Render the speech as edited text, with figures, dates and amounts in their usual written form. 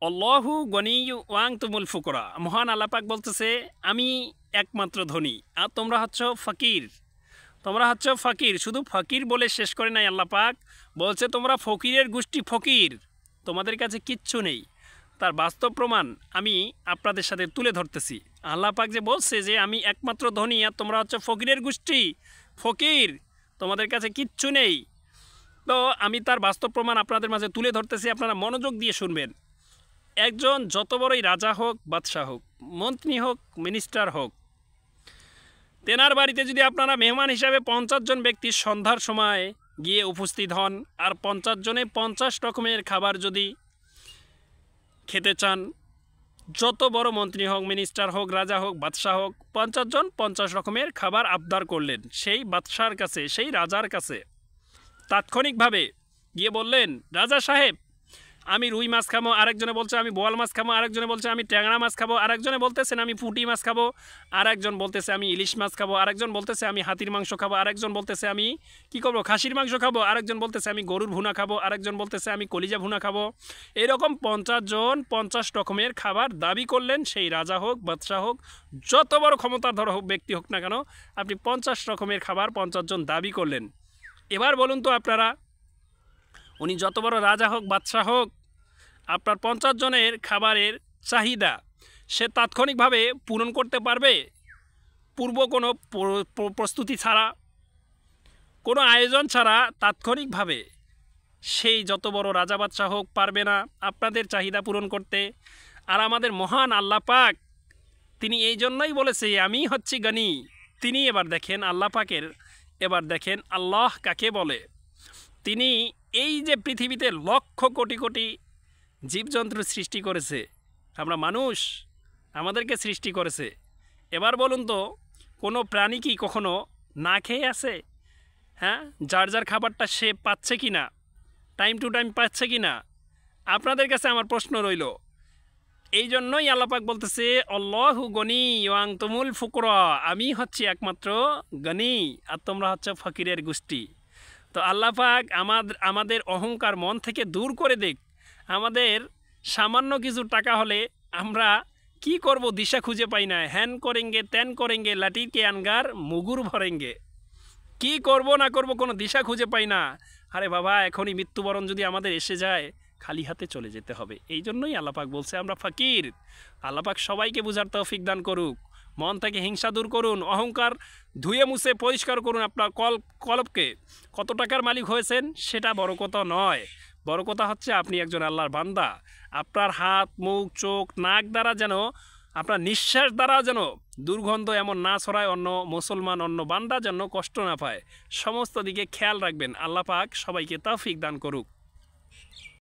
আল্লাহু গনিয়্যু ওয়া আনতুমুল ফুকরা। মহান আল্লাহ পাক বলতেছে আমি একমাত্র ধনী আর তোমরা হচ্ছ ফকির। শুধু ফকির বলে শেষ করে নাই আল্লাহ পাক, বলছে তোমরা ফকিরের গোষ্ঠী ফকির, তোমাদের কাছে কিচ্ছু নেই। তার বাস্তব প্রমাণ আমি আপনাদের সাথে তুলে ধরতেছি। আল্লাহ পাক যে বলছে যে আমি একমাত্র ধনী আর তোমরা হচ্ছে ফকিরের গোষ্ঠী ফকির, তোমাদের কাছে কিচ্ছু নেই। তো আমি তার বাস্তব প্রমাণ আপনাদের মাঝে তুলে ধরতেছি, আপনারা মনোযোগ দিয়ে শুনবেন। একজন যত বড়ই রাজা হোক, বাদশাহ হোক, মন্ত্রী হোক, মিনিস্টার হোক, তেনার বাড়িতে যদি আপনারা মেহমান হিসাবে 50 জন ব্যক্তি সন্ধ্যার সময় গিয়ে উপস্থিত হন আর 50 জনে 50 রকমের খাবার যদি খেতে চান, যত বড় মন্ত্রী হোক, মিনিস্টার হোক, রাজা হোক, বাদশাহ হোক, 50 জন 50 রকমের খাবার আবদার করলেন সেই বাদশার কাছে, সেই রাজার কাছে। তাৎক্ষণিকভাবে গিয়ে বললেন, রাজা সাহেব আমি রুই মাছ খাবো, আরেকজনে বলছে আমি বোয়াল মাছ খাবো, আরেকজনে বলছে আমি ট্যাংরা মাছ খাবো, আরেকজনে বলতেছেন আমি পুঁটি মাছ খাবো, আরেকজন বলতেছে আমি ইলিশ মাছ খাবো, আরেকজন বলতেছে আমি হাতির মাংস খাবো, আরেকজন বলতেছে আমি কি করবো খাসির মাংস খাবো, আরেকজন বলতেছে আমি গরুর ভুনা খাবো, আরেকজন বলতেছে আমি কলিজা ভুনা খাবো। এরকম 50 জন 50 রকমের খাবার দাবি করলেন। সেই রাজা হোক, বাদশাহ হোক, যত বড় ক্ষমতাধর হোক ব্যক্তি হোক না কেন, আপনি 50 রকমের খাবার 50 জন দাবি করলেন। এবার বলুন তো আপনারা, উনি যত বড় রাজা হোক, বাদশাহ হোক, আপনার 50 জনের খাবারের চাহিদা সে তাৎক্ষণিকভাবে পূরণ করতে পারবে? পূর্ব কোনো প্রস্তুতি ছাড়া, কোনো আয়োজন ছাড়া তাৎক্ষণিকভাবে সেই যত বড় রাজা বাদশাহ হোক পারবে না আপনাদের চাহিদা পূরণ করতে। আর আমাদের মহান আল্লাহ পাক তিনি এই জন্যই বলেছে আমি হচ্ছি গনি। তিনি এবার দেখেন আল্লাহ পাকের, এবার দেখেন আল্লাহ কাকে বলে। তিনি এই যে পৃথিবীতে লক্ষ কোটি কোটি জীবজন্তু সৃষ্টি করেছে, আমরা মানুষ, আমাদেরকে সৃষ্টি করেছে। এবার বলুন তো কোনো প্রাণী কি কখনো না খেয়ে আছে? হ্যাঁ, যার যার খাবারটা সে পাচ্ছে কি না, টাইম টু টাইম পাচ্ছে কি না? আপনাদের কাছে আমার প্রশ্ন রইল। এই জন্যই আল্লাহ পাক বলতেছে আল্লাহু গনি ওয়া আনতুমুল ফুকরা, আমি হচ্ছি একমাত্র গনি আর তোমরা হচ্ছে ফকিরের গোষ্ঠী। তো আল্লাহ পাক আমাদের অহংকার মন থেকে দূর করে দেখ। আমাদের সামান্য কিছু টাকা হলে আমরা কি করব দিশা খুঁজে পাই না। হ্যান করেঙ্গে ত্যান করেঙ্গে লাঠির কে আনগার মুগুর ভরেঙ্গে, কি করব না করব কোনো দিশা খুঁজে পাই না। আরে বাবা, এখনই মৃত্যুবরণ যদি আমাদের এসে যায়, খালি হাতে চলে যেতে হবে। এই জন্যই আল্লাহ পাক বলছে আমরা ফকির। আল্লাহ পাক সবাইকে বুঝার তৌফিক দান করুক। মন থেকে হিংসা দূর করুন, অহংকার ধুয়ে মুছে পরিষ্কার করুন আপনার কলবকে। কত টাকার মালিক হয়েছেন সেটা বড় কথা নয়, বড় কথা হচ্ছে আপনি একজন আল্লাহর বান্দা। আপনার হাত, মুখ, চোখ, নাক দ্বারা যেন, আপনার নিঃশ্বাস দ্বারা যেন দুর্গন্ধ এমন না ছড়ায়, অন্য মুসলমান, অন্য বান্দা যেন কষ্ট না পায়। সমস্ত দিকে খেয়াল রাখবেন। আল্লাহ পাক সবাইকে তৌফিক দান করুক।